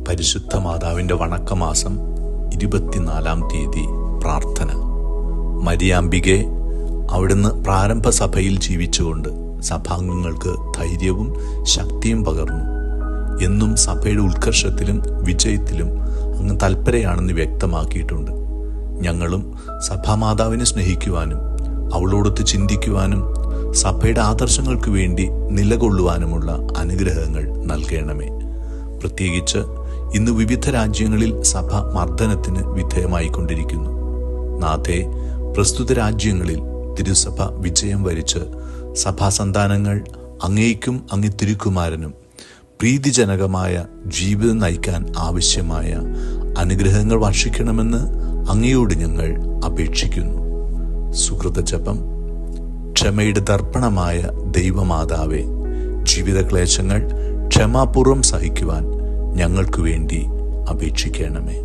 പരിശുദ്ധ മാതാവിൻ്റെ വണക്കമാസം 24-ാം തീയതി പ്രാർത്ഥന. മരിയാമ്പികെ, അവിടുന്ന് പ്രാരംഭ സഭയിൽ ജീവിച്ചുകൊണ്ട് സഭാംഗങ്ങൾക്ക് ധൈര്യവും ശക്തിയും പകർന്നു. എന്നും സഭയുടെ ഉത്കർഷത്തിലും വിജയത്തിലും അങ്ങ് തൽപരയാണെന്ന് വ്യക്തമാക്കിയിട്ടുണ്ട്. ഞങ്ങളും സഭാമാതാവിനെ സ്നേഹിക്കുവാനും അവളോടൊത്ത് ചിന്തിക്കുവാനും സഭയുടെ ആദർശങ്ങൾക്ക് വേണ്ടി നിലകൊള്ളുവാനുമുള്ള അനുഗ്രഹങ്ങൾ നൽകണമേ. പ്രത്യേകിച്ച് ഇന്ന് വിവിധ രാജ്യങ്ങളിൽ സഭ മർദ്ദനത്തിന് വിധേയമായിക്കൊണ്ടിരിക്കുന്നു. നാഥേ, പ്രസ്തുത രാജ്യങ്ങളിൽ തിരുസഭ വിജയം വരിച്ച് സഭാസന്താനങ്ങൾ അങ്ങേയ്ക്കും അങ്ങേ തിരുക്കുമാരനും പ്രീതിജനകമായ ജീവിതം നയിക്കാൻ ആവശ്യമായ അനുഗ്രഹങ്ങൾ വർഷിക്കണമെന്ന് അങ്ങയോട് ഞങ്ങൾ അപേക്ഷിക്കുന്നു. സുകൃത ജപം. ക്ഷമയുടെ ദർപ്പണമായ ദൈവമാതാവേ, ജീവിതക്ലേശങ്ങൾ ക്ഷമാപൂർവം സഹിക്കുവാൻ ഞങ്ങൾക്കു വേണ്ടി അപേക്ഷിക്കണമേ.